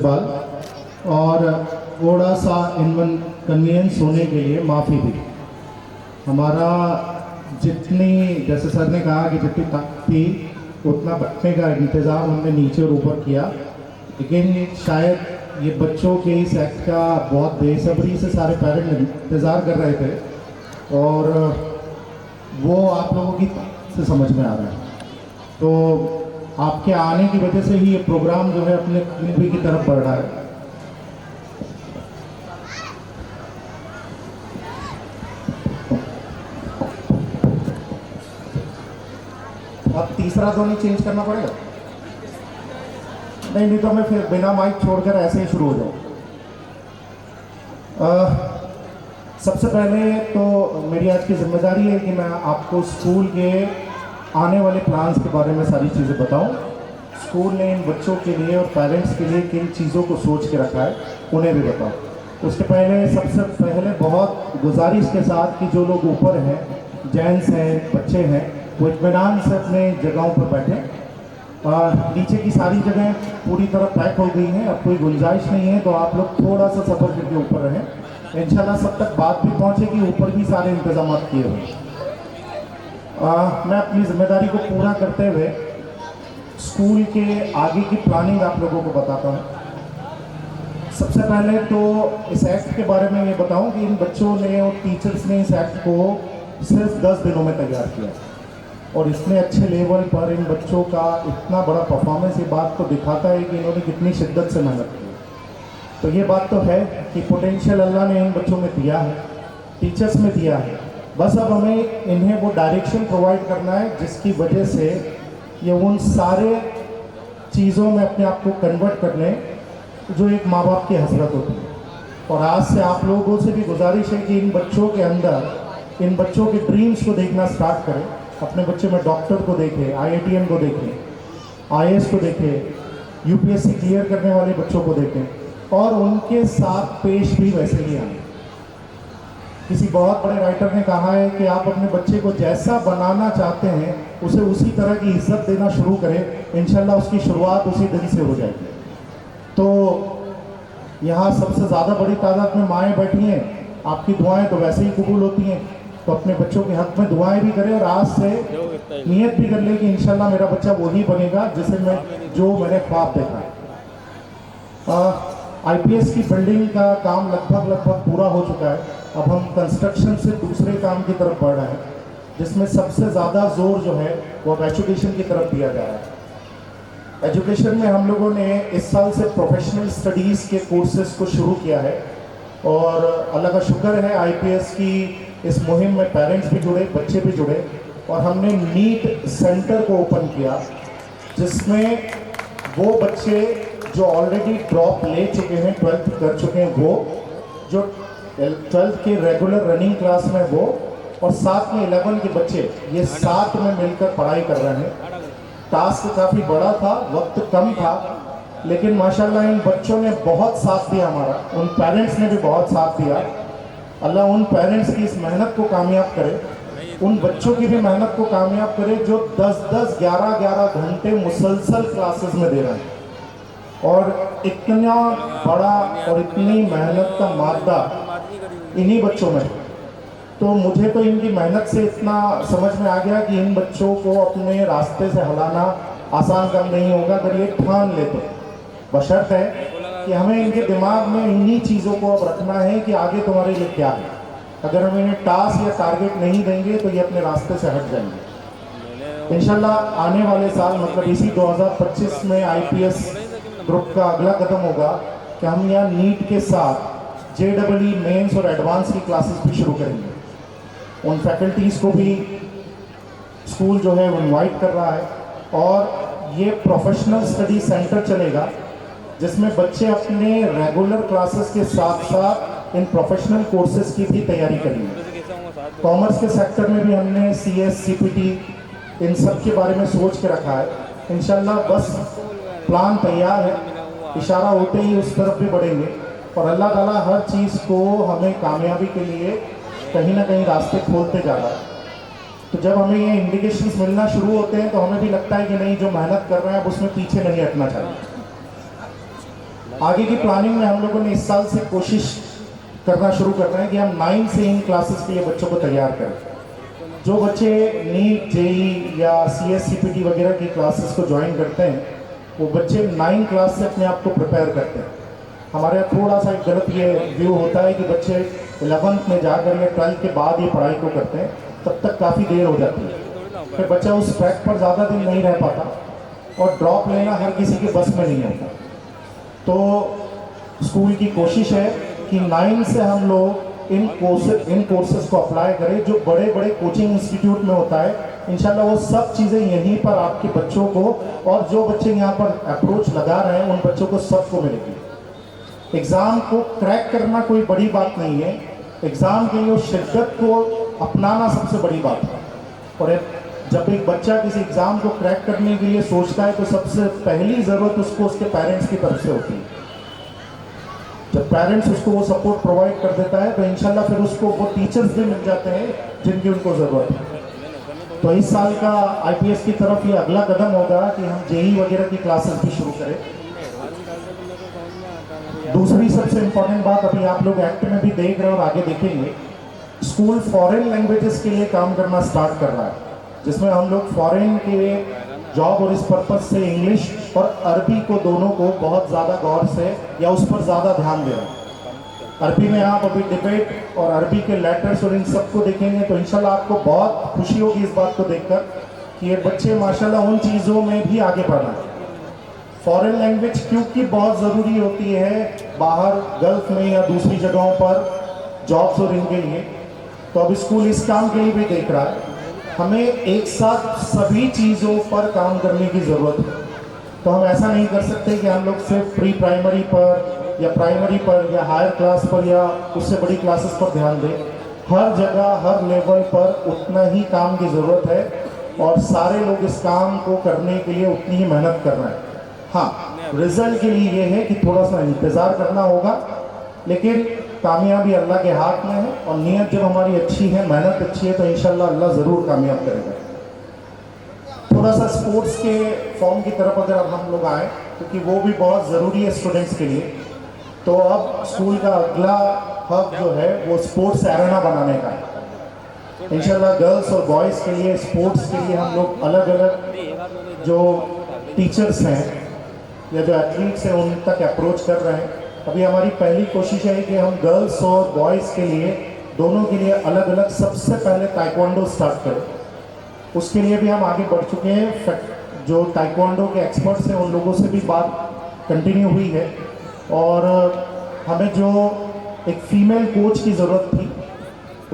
इस्तकबाल और थोड़ा सा इनकन्वीनियंस होने के लिए माफ़ी भी। हमारा जितनी, जैसे सर ने कहा कि जितनी ताकत थी उतना बैठने का इंतज़ाम हमने नीचे और ऊपर किया, लेकिन शायद ये बच्चों के इस एक्ट का बहुत बेसब्री से सारे पेरेंट इंतज़ार कर रहे थे और वो आप लोगों की से समझ में आ रहा है। तो आपके आने की वजह से ही ये प्रोग्राम जो है अपने कामयाबी की तरफ बढ़ रहा है। अब तीसरा तो नहीं चेंज करना पड़ेगा? नहीं तो मैं फिर बिना माइक छोड़कर ऐसे ही शुरू हो जाऊँ। सबसे पहले तो मेरी आज की जिम्मेदारी है कि मैं आपको स्कूल के आने वाले प्लान्स के बारे में सारी चीज़ें बताऊं। स्कूल ने इन बच्चों के लिए और पेरेंट्स के लिए किन चीज़ों को सोच के रखा है उन्हें भी बताऊं। उसके पहले सबसे पहले बहुत गुजारिश के साथ कि जो लोग ऊपर हैं, जेंट्स हैं, बच्चे हैं, वो इत्मीनान से अपने जगहों पर बैठें। नीचे की सारी जगह पूरी तरह पैक हो गई हैं, अब कोई गुंजाइश नहीं है, तो आप लोग थोड़ा सा सफ़र करके ऊपर रहें। इंशाल्लाह सब तक बात भी पहुँचेगी, ऊपर भी सारे इंतजाम किए हुए। मैं अपनी जिम्मेदारी को पूरा करते हुए स्कूल के आगे की प्लानिंग आप लोगों को बताता हूँ। सबसे पहले तो इस एक्ट के बारे में ये बताऊँ कि इन बच्चों ने और टीचर्स ने इस एक्ट को सिर्फ 10 दिनों में तैयार किया और इतने अच्छे लेवल पर इन बच्चों का इतना बड़ा परफॉर्मेंस ये बात तो दिखाता है कि इन्होंने कितनी शिद्दत से मेहनत की। तो ये बात तो है कि पोटेंशियल अल्लाह ने इन बच्चों में दिया है, टीचर्स में दिया है। बस अब हमें इन्हें वो डायरेक्शन प्रोवाइड करना है जिसकी वजह से ये उन सारे चीज़ों में अपने आप को कन्वर्ट कर लें जो एक माँ बाप की हसरत होती है। और आज से आप लोगों से भी गुजारिश है कि इन बच्चों के अंदर, इन बच्चों के ड्रीम्स को देखना स्टार्ट करें। अपने बच्चे में डॉक्टर को देखें, IITN को देखें, IAS को देखें, UPSC क्लियर करने वाले बच्चों को देखें और उनके साथ पेश भी वैसे ही आए। किसी बहुत बड़े राइटर ने कहा है कि आप अपने बच्चे को जैसा बनाना चाहते हैं उसे उसी तरह की इज्जत देना शुरू करें, इंशाल्लाह उसकी शुरुआत उसी दिन से हो जाएगी। तो यहाँ सबसे ज़्यादा बड़ी तादाद में माएँ बैठी हैं, आपकी दुआएं तो वैसे ही कबूल होती हैं, तो अपने बच्चों के हक़ में दुआएं भी करें और आज से नियत भी कर ले कि इंशाल्लाह मेरा बच्चा वही बनेगा जिसे मैंने ख्वाब देखा है। IPS की बिल्डिंग का काम लगभग पूरा हो चुका है। अब हम कंस्ट्रक्शन से दूसरे काम की तरफ बढ़ रहे हैं जिसमें सबसे ज़्यादा जोर जो है वो अब एजुकेशन की तरफ दिया जा रहा है। एजुकेशन में हम लोगों ने इस साल से प्रोफेशनल स्टडीज़ के कोर्सेज को शुरू किया है और अल्लाह का शुक्र है IPS की इस मुहिम में पेरेंट्स भी जुड़े, बच्चे भी जुड़े और हमने नीट सेंटर को ओपन किया जिसमें वो बच्चे जो ऑलरेडी ड्रॉप ले चुके हैं, 12th कर चुके हैं, वो जो 12th के रेगुलर रनिंग क्लास में वो और साथ में 11 के बच्चे, ये साथ में मिलकर पढ़ाई कर रहे हैं। टास्क काफ़ी बड़ा था, वक्त कम था, लेकिन माशाल्लाह इन बच्चों ने बहुत साथ दिया हमारा, उन पेरेंट्स ने भी बहुत साथ दिया। अल्लाह उन पेरेंट्स की इस मेहनत को कामयाब करे, उन बच्चों की भी मेहनत को कामयाब करे जो 10-10, 11-11 घंटे मुसलसल क्लासेस में दे रहे हैं और इतना बड़ा और इतनी मेहनत का मादा इन्हीं बच्चों में। तो मुझे तो इनकी मेहनत से इतना समझ में आ गया कि इन बच्चों को अपने रास्ते से हलाना आसान काम नहीं होगा अगर ये ठान लेते। बशर्त है कि हमें इनके दिमाग में इन्हीं चीज़ों को अब रखना है कि आगे तुम्हारे लिए क्या है। अगर हम इन्हें टास्क या टारगेट नहीं देंगे तो ये अपने रास्ते से हट जाएंगे। इंशाल्लाह आने वाले साल मतलब इसी 2025 में IPS ग्रुप का अगला कदम होगा कि हम यहाँ नीट के साथ JEE मेंस और एडवांस की क्लासेस भी शुरू करेंगे। उन फैकल्टीज़ को भी स्कूल जो है वो इनवाइट कर रहा है और ये प्रोफेशनल स्टडी सेंटर चलेगा जिसमें बच्चे अपने रेगुलर क्लासेस के साथ साथ इन प्रोफेशनल कोर्सेज की भी तैयारी करेंगे। कॉमर्स के सेक्टर में भी हमने CS, CPT इन सब के बारे में सोच के रखा है। इंशाल्लाह बस प्लान तैयार है, इशारा होते ही उस तरफ भी बढ़ेंगे और अल्लाह ताला हर चीज़ को हमें कामयाबी के लिए कहीं ना कहीं रास्ते खोलते जा रहा है। तो जब हमें ये इंडिकेशंस मिलना शुरू होते हैं तो हमें भी लगता है कि नहीं, जो मेहनत कर रहे हैं अब उसमें पीछे नहीं हटना चाहिए। आगे की प्लानिंग में हम लोगों ने इस साल से कोशिश करना शुरू कर रहे हैं कि हम 9 से इन क्लासेस के लिए बच्चों को तैयार करें। जो बच्चे नीट, जेई या CSCPT वगैरह की क्लासेस को ज्वाइन करते हैं, वो बच्चे 9 क्लास से अपने आप को प्रिपेयर करते हैं। हमारे यहाँ थोड़ा सा एक गलत ये व्यू होता है कि बच्चे 11th में जाकर या 12th के बाद ये पढ़ाई को करते हैं, तब तक काफ़ी देर हो जाती है, फिर बच्चा उस ट्रैक पर ज़्यादा दिन नहीं रह पाता और ड्रॉप लेना हर किसी के बस में नहीं होता। तो स्कूल की कोशिश है कि 9 से हम लोग इन कोर्सेज को अप्लाई करें जो बड़े बड़े कोचिंग इंस्टीट्यूट में होता है। इंशाल्लाह वो सब चीज़ें यहीं पर आपके बच्चों को, और जो बच्चे यहाँ पर अप्रोच लगा रहे हैं उन बच्चों को सबको मिलेगी। एग्ज़ाम को क्रैक करना कोई बड़ी बात नहीं है, एग्ज़ाम के लिए उस शिद्दत को अपनाना सबसे बड़ी बात है। और जब एक बच्चा किसी एग्ज़ाम को क्रैक करने के लिए सोचता है तो सबसे पहली ज़रूरत उसको उसके पेरेंट्स की तरफ से होती है। जब पेरेंट्स उसको वो सपोर्ट प्रोवाइड कर देता है तो इंशाल्लाह फिर उसको वो टीचर्स भी मिल जाते हैं जिनकी उनको ज़रूरत है। तो इस साल का IPS की तरफ ये अगला कदम होगा कि हम JEE वगैरह की क्लासेस भी शुरू करें। दूसरी सबसे इम्पोर्टेंट बात, अभी आप लोग एक्ट में भी देख रहे हैं और आगे देखेंगे, स्कूल फॉरेन लैंग्वेजेस के लिए काम करना स्टार्ट कर रहा है, जिसमें हम लोग फॉरेन के जॉब और इस पर्पज से इंग्लिश और अरबी को दोनों को बहुत ज़्यादा गौर से या उस पर ज़्यादा ध्यान दे रहे हैं। अरबी में आप अभी डिबेट और अरबी के लेटर्स और इन सबको देखेंगे तो इंशाल्लाह आपको बहुत खुशी होगी इस बात को देखकर कि ये बच्चे माशाल्लाह उन चीज़ों में भी आगे बढ़ रहे हैं। फॉरेन लैंग्वेज क्योंकि बहुत ज़रूरी होती है बाहर गल्फ में या दूसरी जगहों पर जॉब्स और इनके लिए, तो अब स्कूल इस काम के लिए भी देख रहा है। हमें एक साथ सभी चीज़ों पर काम करने की ज़रूरत है। तो हम ऐसा नहीं कर सकते कि हम लोग सिर्फ प्री प्राइमरी पर या प्राइमरी पर या हायर क्लास पर या उससे बड़ी क्लासेस पर ध्यान दें। हर जगह हर लेवल पर उतना ही काम की ज़रूरत है और सारे लोग इस काम को करने के लिए उतनी ही मेहनत कर रहे हैं। हाँ, रिजल्ट के लिए ये है कि थोड़ा सा इंतज़ार करना होगा, लेकिन कामयाबी अल्लाह के हाथ में है और नीयत जब हमारी अच्छी है, मेहनत अच्छी है, तो इंशाल्लाह अल्लाह ज़रूर कामयाब करेगा। थोड़ा सा स्पोर्ट्स के फॉर्म की तरफ अगर अब हम लोग आए, क्योंकि वो भी बहुत ज़रूरी है स्टूडेंट्स के लिए, तो अब स्कूल का अगला हब जो है वो स्पोर्ट्स एरेना बनाने का है। इंशाल्लाह गर्ल्स और बॉयज़ के लिए स्पोर्ट्स के लिए हम लोग अलग अलग जो टीचर्स हैं या जो एथलीट्स हैं उन तक अप्रोच कर रहे हैं। अभी हमारी पहली कोशिश है कि हम गर्ल्स और बॉयज़ के लिए दोनों के लिए अलग अलग सबसे पहले ताइक्वांडो स्टार्ट करें। उसके लिए भी हम आगे बढ़ चुके हैं। जो ताइक्वांडो के एक्सपर्ट्स हैं उन लोगों से भी बात कंटिन्यू हुई है और हमें जो एक फ़ीमेल कोच की ज़रूरत थी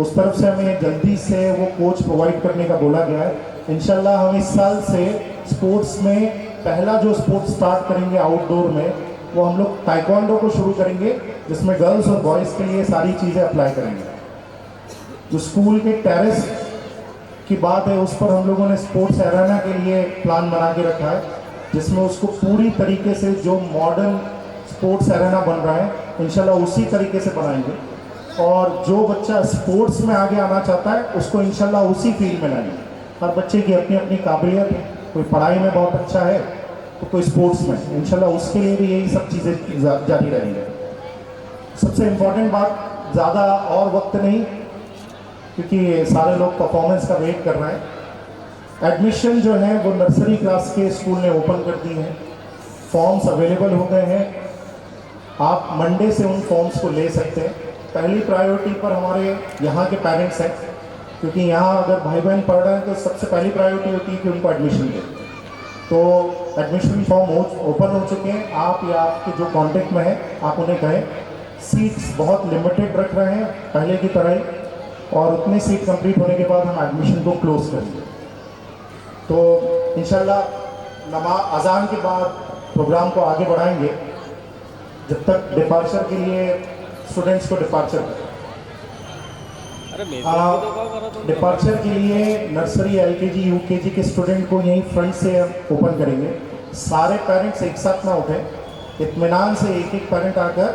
उस तरफ से हमें जल्दी से वो कोच प्रोवाइड करने का बोला गया है। इंशाल्लाह हम इस साल से स्पोर्ट्स में पहला जो स्पोर्ट्स स्टार्ट करेंगे आउटडोर में, वो हम लोग ताइक्वांडो को शुरू करेंगे, जिसमें गर्ल्स और बॉयज़ के लिए सारी चीज़ें अप्लाई करेंगे। जो स्कूल के टेरेस की बात है उस पर हम लोगों ने स्पोर्ट्स एरेना के लिए प्लान बना के रखा है, जिसमें उसको पूरी तरीके से जो मॉडर्न स्पोर्ट्स एरेना बन रहा है इंशाल्लाह उसी तरीके से बनाएंगे और जो बच्चा स्पोर्ट्स में आगे आना चाहता है उसको इंशाल्लाह उसी फील्ड में लाएंगे। हर बच्चे की अपनी अपनी काबिलियत है, कोई पढ़ाई में बहुत अच्छा है तो कोई स्पोर्ट्स में, इंशाल्लाह उसके लिए भी यही सब चीज़ें जारी रहेंगे। सबसे इम्पोर्टेंट बात, ज़्यादा और वक्त नहीं क्योंकि सारे लोग परफॉर्मेंस का वेट कर रहे हैं। एडमिशन जो है वो नर्सरी क्लास के स्कूल ने ओपन कर दी हैं, फॉर्म्स अवेलेबल हो गए हैं, आप मंडे से उन फॉर्म्स को ले सकते हैं। पहली प्रायोरिटी पर हमारे यहाँ के पेरेंट्स हैं, क्योंकि यहाँ अगर भाई बहन पढ़ रहे हैं तो सबसे पहली प्रायोरिटी होती है कि उनको एडमिशन दें। तो एडमिशन फॉर्म ओपन हो चुके हैं, आप या आपके जो कांटेक्ट में है आप उन्हें कहें। सीट्स बहुत लिमिटेड रख रहे हैं पहले की तरह ही, और उतनी सीट कंप्लीट होने के बाद हम एडमिशन को क्लोज करेंगे। तो इंशाल्लाह अज़ान के बाद प्रोग्राम को आगे बढ़ाएंगे जब तक डिपार्चर के लिए स्टूडेंट्स को डिपार्चर डिपार्चर के लिए नर्सरी LKG UKG के स्टूडेंट को यहीं फ्रंट से ओपन करेंगे। सारे पेरेंट्स एक साथ ना उठे, इत्मीनान से एक एक पेरेंट आकर